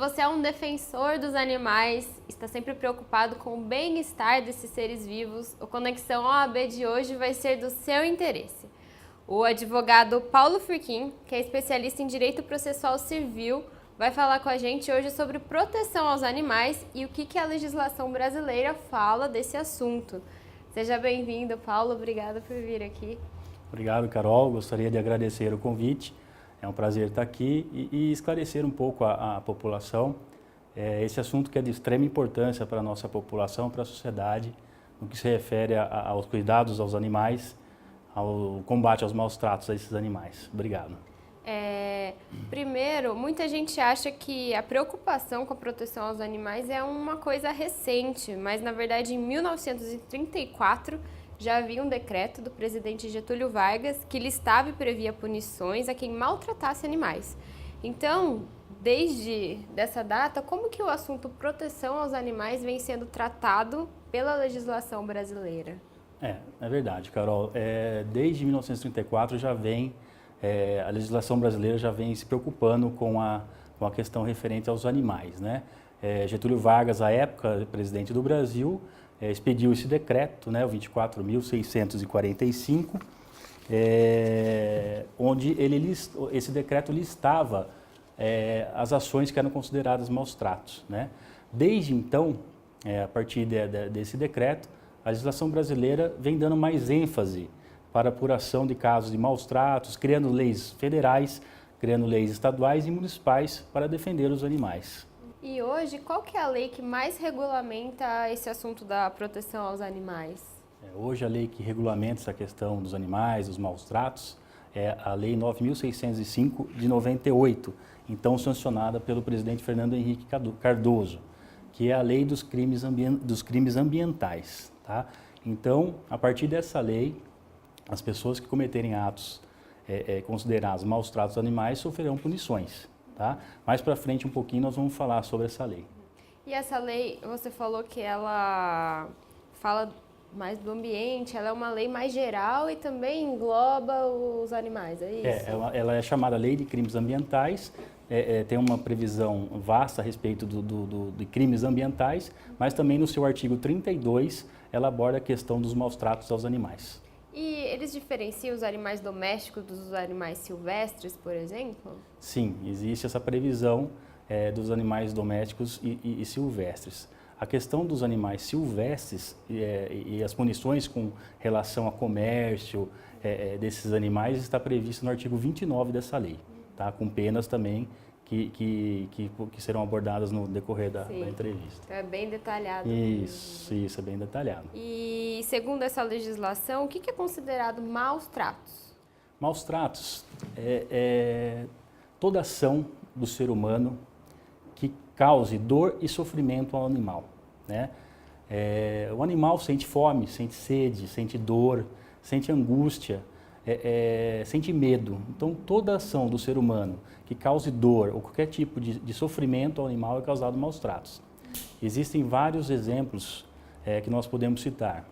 você é um defensor dos animais, está sempre preocupado com o bem-estar desses seres vivos, o Conexão OAB de hoje vai ser do seu interesse. O advogado Paulo Furquim, que é especialista em direito processual civil, vai falar com a gente hoje sobre proteção aos animais e o que a legislação brasileira fala desse assunto. Seja bem-vindo, Paulo. Obrigada por vir aqui. Obrigado, Carol. Gostaria de agradecer o convite. É um prazer estar aqui e esclarecer um pouco a população. Esse assunto que é de extrema importância para a nossa população, para a sociedade, no que se refere aos cuidados aos animais, ao combate aos maus tratos a esses animais. Obrigado. Primeiro, muita gente acha que a preocupação com a proteção aos animais é uma coisa recente, mas na verdade em 1934 já havia um decreto do presidente Getúlio Vargas que listava e previa punições a quem maltratasse animais. Então, desde essa data, como que o assunto proteção aos animais vem sendo tratado pela legislação brasileira? É verdade, Carol. Desde 1934 já vem, a legislação brasileira já vem se preocupando com a questão referente aos animais, né? Getúlio Vargas, à época, presidente do Brasil, expediu esse decreto, né, o 24.645, onde esse decreto listava as ações que eram consideradas maus tratos, né? Desde então, a partir desse decreto, a legislação brasileira vem dando mais ênfase para a apuração de casos de maus tratos, criando leis federais, criando leis estaduais e municipais para defender os animais. E hoje, qual que é a lei que mais regulamenta esse assunto da proteção aos animais? Hoje a lei que regulamenta essa questão dos animais, dos maus tratos, é a Lei 9.605 de 98, então sancionada pelo presidente Fernando Henrique Cardoso, que é a lei dos crimes ambientais. Tá? Então, a partir dessa lei, as pessoas que cometerem atos considerados maus tratos aos animais sofrerão punições. Tá? Mais para frente um pouquinho nós vamos falar sobre essa lei. E essa lei, você falou que ela fala mais do ambiente, ela é uma lei mais geral e também engloba os animais, é isso? Ela é chamada Lei de Crimes Ambientais, tem uma previsão vasta a respeito de crimes ambientais, mas também no seu artigo 32 ela aborda a questão dos maus tratos aos animais. E eles diferenciam os animais domésticos dos animais silvestres, por exemplo? Sim, existe essa previsão dos animais domésticos e silvestres. A questão dos animais silvestres e as punições com relação a comércio desses animais está previsto no artigo 29 dessa lei, tá? Com penas também que serão abordadas no decorrer da entrevista. Então é bem detalhado. Isso é bem detalhado. E segundo essa legislação, o que é considerado maus tratos? Maus tratos é toda ação do ser humano que cause dor e sofrimento ao animal, né? O animal sente fome, sente sede, sente dor, sente angústia, sente medo. Então, toda ação do ser humano que cause dor ou qualquer tipo de sofrimento ao animal é causado maus tratos. Existem vários exemplos que nós podemos citar.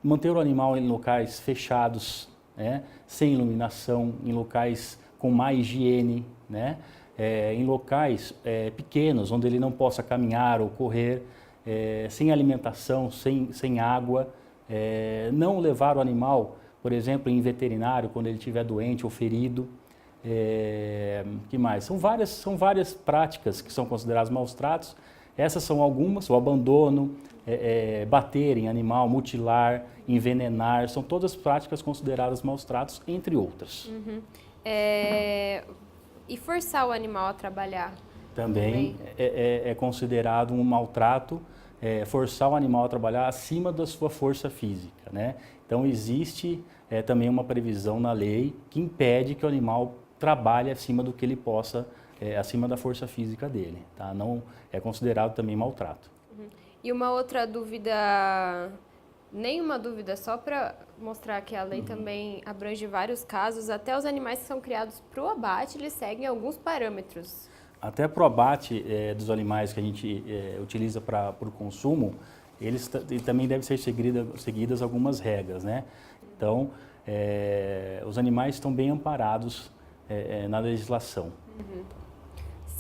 Manter o animal em locais fechados, né, sem iluminação, em locais com má higiene, né, em locais pequenos, onde ele não possa caminhar ou correr, sem alimentação, sem água. Não levar o animal, por exemplo, em veterinário quando ele estiver doente ou ferido. Que mais? São várias práticas que são consideradas maus tratos. Essas são algumas: o abandono, bater em animal, mutilar, envenenar, são todas práticas consideradas maus tratos, entre outras. Uhum. E forçar o animal a trabalhar? Também é considerado um maltrato. Forçar o animal a trabalhar acima da sua força física, né? Então existe também uma previsão na lei que impede que o animal trabalhe acima do que ele possa, acima da força física dele, tá? Não é considerado também maltrato. Uhum. E uma outra dúvida, nenhuma dúvida, só para mostrar que a lei também abrange vários casos, até os animais que são criados para o abate, eles seguem alguns parâmetros. Até para o abate dos animais que a gente utiliza para o consumo, eles também devem ser seguidas algumas regras, né? Então, os animais estão bem amparados na legislação. Uhum.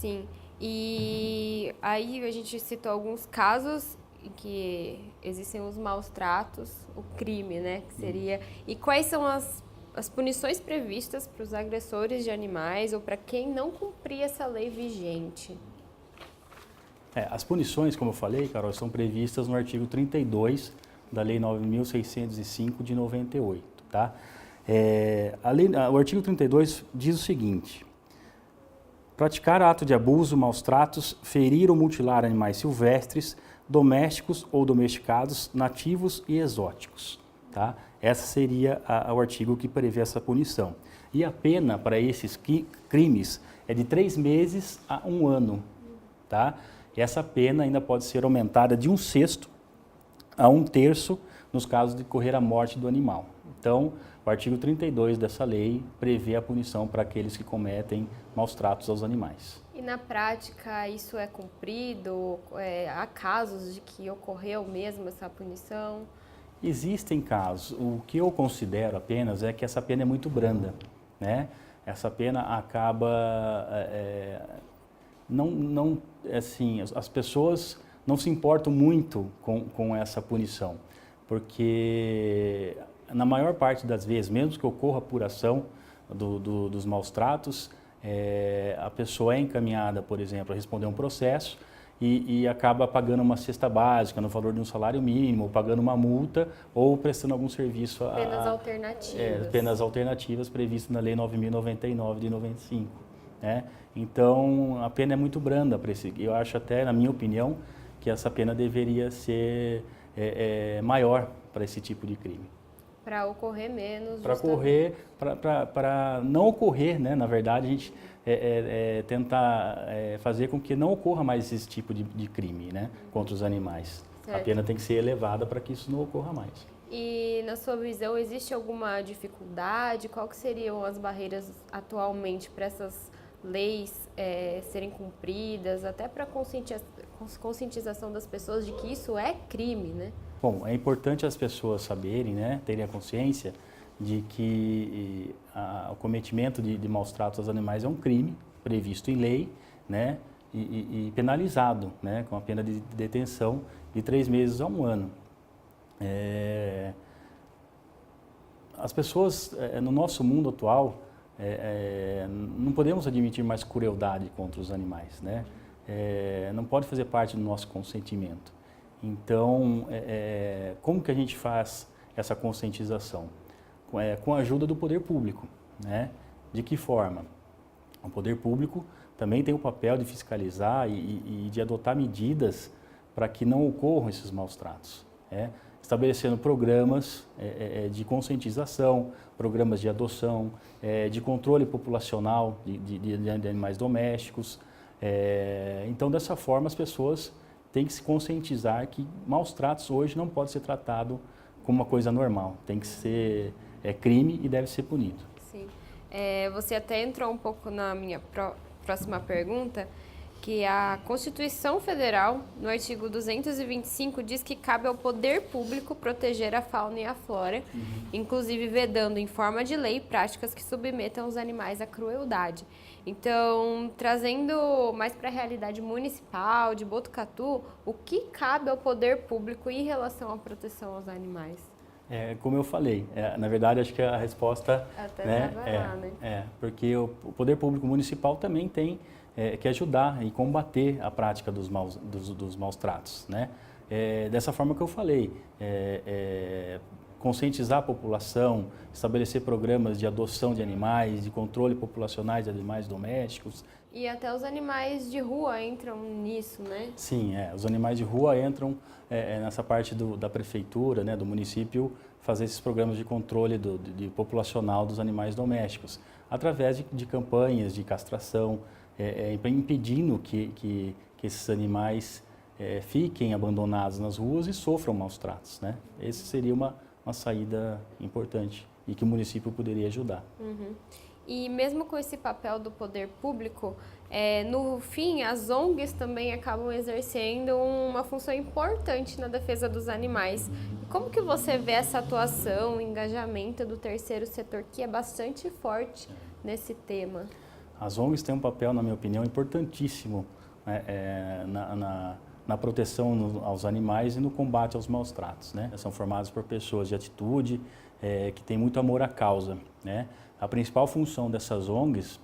Sim, e aí a gente citou alguns casos em que existem os maus tratos, o crime, né, que seria... E quais são as punições previstas para os agressores de animais ou para quem não cumprir essa lei vigente? As punições, como eu falei, Carol, são previstas no artigo 32 da Lei 9.605 de 98, tá? O artigo 32 diz o seguinte: praticar ato de abuso, maus tratos, ferir ou mutilar animais silvestres, domésticos ou domesticados, nativos e exóticos, tá? Esse seria o artigo que prevê essa punição. E a pena para esses crimes é de 3 meses a 1 ano, tá? E essa pena ainda pode ser aumentada de 1/6 a 1/3 nos casos de ocorrer a morte do animal. Então, o artigo 32 dessa lei prevê a punição para aqueles que cometem maus tratos aos animais. E na prática isso é cumprido? Há casos de que ocorreu mesmo essa punição? Existem casos. O que eu considero apenas é que essa pena é muito branda, né? Essa pena acaba... as pessoas não se importam muito com essa punição, porque na maior parte das vezes, mesmo que ocorra apuração dos maus tratos, a pessoa é encaminhada, por exemplo, a responder um processo e acaba pagando uma cesta básica no valor de um salário mínimo, ou pagando uma multa, ou prestando algum serviço... Penas alternativas. Penas alternativas previstas na Lei 9.099 de 95. Né? Então, a pena é muito branda para esse. Eu acho até, na minha opinião, que essa pena deveria ser maior para esse tipo de crime. Para ocorrer menos. Para não ocorrer, né? Na verdade, a gente tentar fazer com que não ocorra mais esse tipo de crime, né? Contra os animais. Certo. A pena tem que ser elevada para que isso não ocorra mais. E, na sua visão, existe alguma dificuldade? Qual que seriam as barreiras atualmente para essas leis serem cumpridas, até para conscientização das pessoas de que isso é crime, né? Bom, é importante as pessoas saberem, né, terem a consciência de que o cometimento de maus tratos aos animais é um crime previsto em lei, né, e penalizado, né, com a pena de detenção de 3 meses a 1 ano. As pessoas, no nosso mundo atual, não podemos admitir mais crueldade contra os animais, né? Não pode fazer parte do nosso consentimento. Então, como que a gente faz essa conscientização? Com a ajuda do poder público, né? De que forma? O poder público também tem o papel de fiscalizar e de adotar medidas para que não ocorram esses maus tratos, estabelecendo programas de conscientização, programas de adoção, de controle populacional de animais domésticos. Então, dessa forma, as pessoas têm que se conscientizar que maus tratos hoje não pode ser tratado como uma coisa normal. Tem que ser crime e deve ser punido. Sim. Você até entrou um pouco na minha próxima pergunta, que a Constituição Federal, no artigo 225, diz que cabe ao poder público proteger a fauna e a flora, inclusive vedando em forma de lei práticas que submetam os animais à crueldade. Então, trazendo mais para a realidade municipal de Botucatu, o que cabe ao poder público em relação à proteção aos animais? Como eu falei, na verdade acho que a resposta até porque o poder público municipal também tem que ajudar e combater a prática dos maus tratos, né? Dessa forma que eu falei, conscientizar a população, estabelecer programas de adoção de animais, de controle populacionais de animais domésticos. E até os animais de rua entram nisso, né? Sim, os animais de rua entram nessa parte da prefeitura, né, do município, fazer esses programas de controle populacional dos animais domésticos, através de campanhas de castração, impedindo que esses animais fiquem abandonados nas ruas e sofram maus tratos, né? Essa seria uma saída importante e que o município poderia ajudar. Uhum. E mesmo com esse papel do poder público, no fim, as ONGs também acabam exercendo uma função importante na defesa dos animais. Como que você vê essa atuação, o engajamento do terceiro setor, que é bastante forte nesse tema? As ONGs têm um papel, na minha opinião, importantíssimo, né, na proteção aos animais e no combate aos maus tratos, né? São formadas por pessoas de atitude, que têm muito amor à causa, né? A principal função dessas ONGs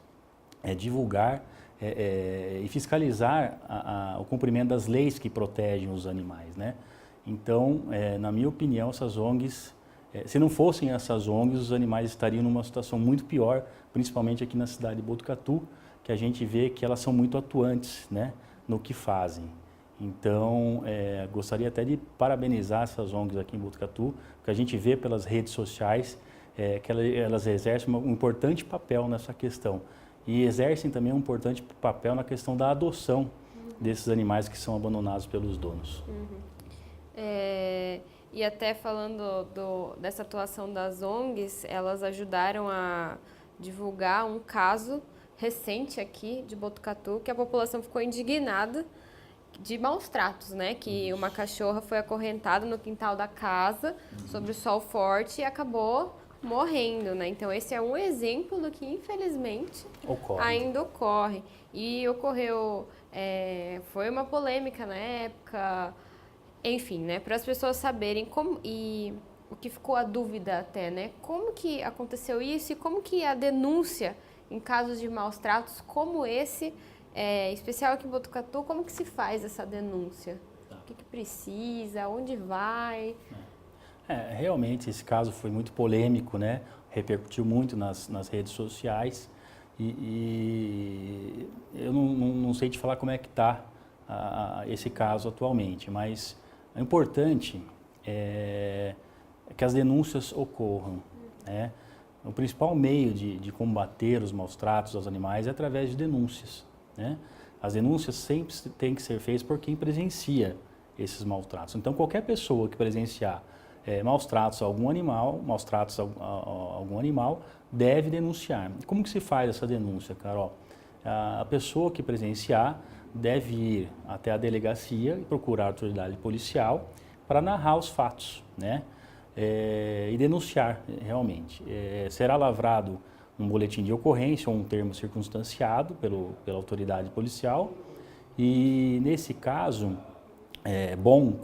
é divulgar e fiscalizar o cumprimento das leis que protegem os animais, né? Então, na minha opinião, essas ONGs, se não fossem essas ONGs, os animais estariam numa situação muito pior, principalmente aqui na cidade de Botucatu, que a gente vê que elas são muito atuantes, né, no que fazem. Então, gostaria até de parabenizar essas ONGs aqui em Botucatu, porque a gente vê pelas redes sociais que elas exercem um importante papel nessa questão. E exercem também um importante papel na questão da adoção desses animais que são abandonados pelos donos. E até falando dessa atuação das ONGs, elas ajudaram a divulgar um caso recente aqui de Botucatu, que a população ficou indignada de maus tratos, né? Que uma cachorra foi acorrentada no quintal da casa, sob o sol forte, e acabou morrendo, né? Então, esse é um exemplo do que, infelizmente, ainda ocorre. E ocorreu, foi uma polêmica na época, enfim, né? Para as pessoas saberem como, e o que ficou a dúvida até, né? Como que aconteceu isso e como que a denúncia em casos de maus tratos como esse, especial aqui em Botucatu, como que se faz essa denúncia? O que precisa, onde vai? Realmente esse caso foi muito polêmico, né? Repercutiu muito nas redes sociais e eu não sei te falar como é que está esse caso atualmente, mas o importante é que as denúncias ocorram, né? O principal meio de combater os maus tratos aos animais é através de denúncias, né? As denúncias sempre têm que ser feitas por quem presencia esses maus tratos. Então, qualquer pessoa que presenciar maus tratos a algum animal, algum animal, deve denunciar. Como que se faz essa denúncia, Carol? A pessoa que presenciar deve ir até a delegacia e procurar a autoridade policial para narrar os fatos, né? E denunciar realmente. Será lavrado um boletim de ocorrência ou um termo circunstanciado pela autoridade policial e, nesse caso, é bom,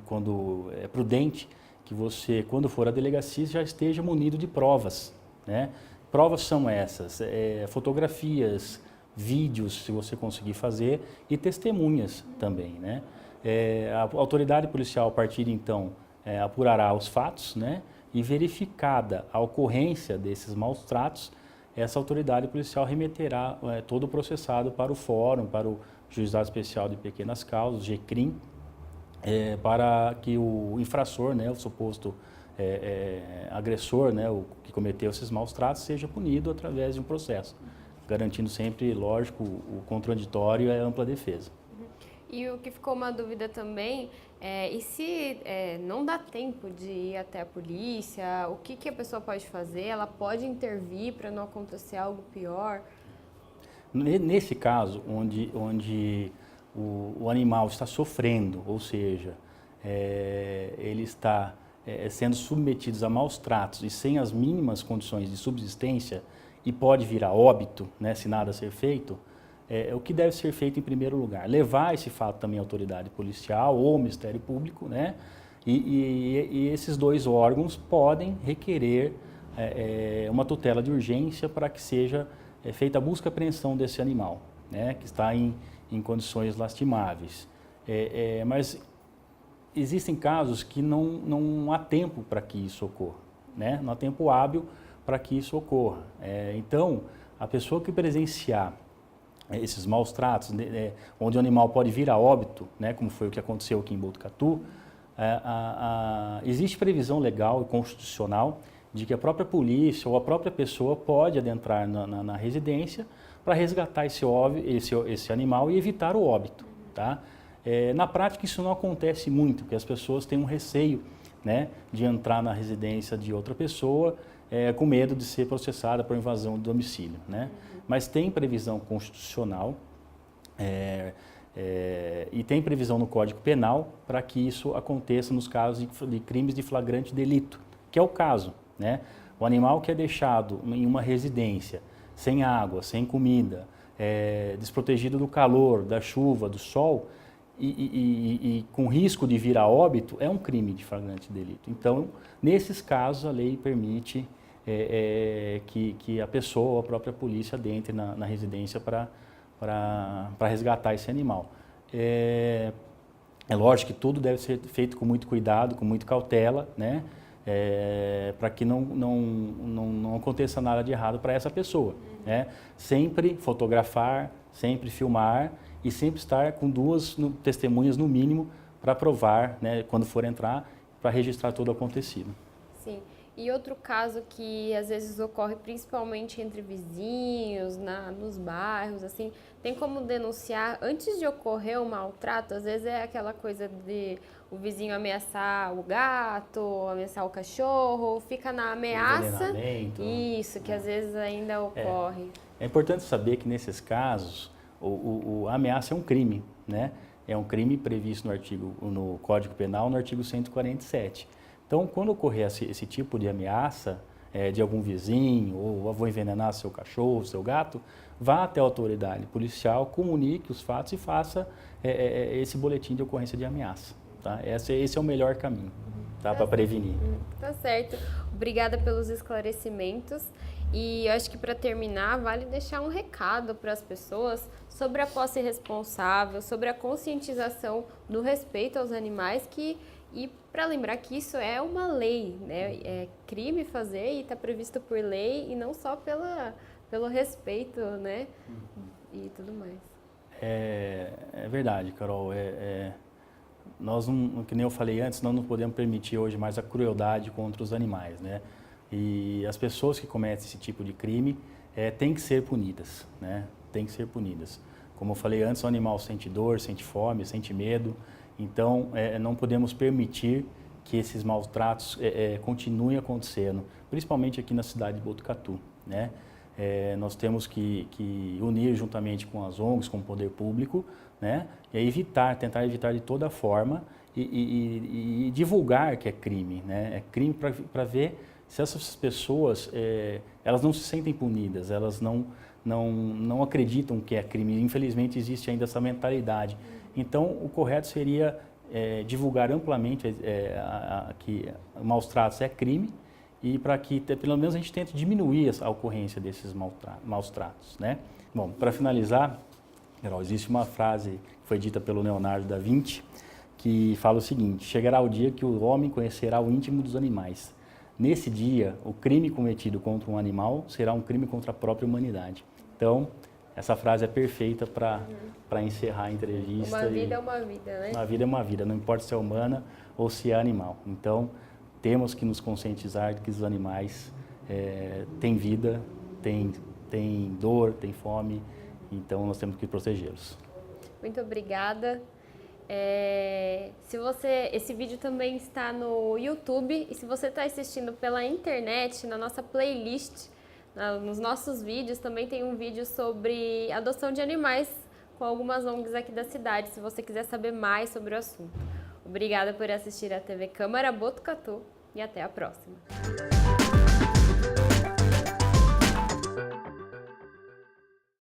quando é prudente, que você, quando for à delegacia, já esteja munido de provas, né? Provas são essas, fotografias, vídeos, se você conseguir fazer, e testemunhas também, né? A autoridade policial, a partir de então, apurará os fatos, né? E verificada a ocorrência desses maus tratos, essa autoridade policial remeterá todo o processado para o fórum, para o Juizado Especial de Pequenas Causas, GCRIM, para que o infrator, né, o suposto agressor, né, o que cometeu esses maus tratos, seja punido através de um processo, garantindo sempre, lógico, o contraditório e a ampla defesa. E o que ficou uma dúvida também e se não dá tempo de ir até a polícia, o que a pessoa pode fazer? Ela pode intervir para não acontecer algo pior? Nesse caso, onde o animal está sofrendo, ou seja, ele está sendo submetido a maus tratos e sem as mínimas condições de subsistência e pode vir a óbito, né, se nada ser feito, o que deve ser feito em primeiro lugar? Levar esse fato também à autoridade policial ou ao Ministério Público, né? E esses dois órgãos podem requerer uma tutela de urgência para que seja feita a busca e apreensão desse animal, né, que está em condições lastimáveis. Mas existem casos que não há tempo para que isso ocorra, né? Não há tempo hábil para que isso ocorra. Então, a pessoa que presenciar esses maus tratos, onde o animal pode vir a óbito, né, como foi o que aconteceu aqui em Botucatu, existe previsão legal e constitucional de que a própria polícia ou a própria pessoa pode adentrar na residência para resgatar esse animal e evitar o óbito, tá? Na prática isso não acontece muito, porque as pessoas têm um receio, né, de entrar na residência de outra pessoa com medo de ser processada por invasão do domicílio, né? Mas tem previsão constitucional e tem previsão no Código Penal para que isso aconteça nos casos de crimes de flagrante delito, que é o caso, né? O animal que é deixado em uma residência sem água, sem comida, desprotegido do calor, da chuva, do sol, e com risco de vir a óbito, é um crime de flagrante delito. Então, nesses casos, a lei permite que a pessoa, a própria polícia, adentre na residência para resgatar esse animal. É lógico que tudo deve ser feito com muito cuidado, com muita cautela, né? Para que não aconteça nada de errado para essa pessoa. Né? Sempre fotografar, sempre filmar e sempre estar com 2 testemunhas no mínimo para provar, né, quando for entrar, para registrar todo o acontecido. Sim. E outro caso que às vezes ocorre principalmente entre vizinhos, nos bairros, assim, tem como denunciar antes de ocorrer o maltrato? Às vezes é aquela coisa de o vizinho ameaçar o gato, ameaçar o cachorro, fica na ameaça. Isso, que às vezes ainda ocorre. É importante saber que nesses casos a ameaça é um crime, né? É um crime previsto no Código Penal, no artigo 147. Então, quando ocorrer esse tipo de ameaça de algum vizinho, ou vou envenenar seu cachorro, seu gato, vá até a autoridade policial, comunique os fatos e faça esse boletim de ocorrência de ameaça. Tá? Esse é o melhor caminho, tá? Para prevenir. Tá certo. Obrigada pelos esclarecimentos. E eu acho que para terminar, vale deixar um recado para as pessoas sobre a posse responsável, sobre a conscientização do respeito aos animais, e para lembrar que isso é uma lei, né? É crime fazer e está previsto por lei e não só pelo respeito, né? E tudo mais. É verdade, Carol. Nós, que nem eu falei antes, nós não podemos permitir hoje mais a crueldade contra os animais, né? E as pessoas que cometem esse tipo de crime têm que ser punidas, né? Têm que ser punidas. Como eu falei antes, o animal sente dor, sente fome, sente medo. Então, não podemos permitir que esses maus tratos continuem acontecendo, principalmente aqui na cidade de Botucatu, né? Nós temos que unir juntamente com as ONGs, com o poder público, né? E tentar evitar de toda forma e divulgar que é crime, né? É crime para ver se essas pessoas elas não se sentem punidas, elas não acreditam que é crime. Infelizmente existe ainda essa mentalidade. Então o correto seria divulgar amplamente que maus tratos é crime e para que pelo menos a gente tente diminuir a ocorrência desses maus tratos, né? Bom, para finalizar, existe uma frase que foi dita pelo Leonardo da Vinci que fala o seguinte: chegará o dia que o homem conhecerá o íntimo dos animais. Nesse dia, o crime cometido contra um animal será um crime contra a própria humanidade. Então, essa frase é perfeita para encerrar a entrevista. Uma vida é uma vida, né? Uma vida é uma vida, não importa se é humana ou se é animal. Então, temos que nos conscientizar de que os animais têm vida, têm dor, têm fome, então nós temos que protegê-los. Muito obrigada. Esse vídeo também está no YouTube, e se você está assistindo pela internet, na nossa playlist, nos nossos vídeos, também tem um vídeo sobre adoção de animais com algumas ONGs aqui da cidade, se você quiser saber mais sobre o assunto. Obrigada por assistir a TV Câmara Botucatu e até a próxima.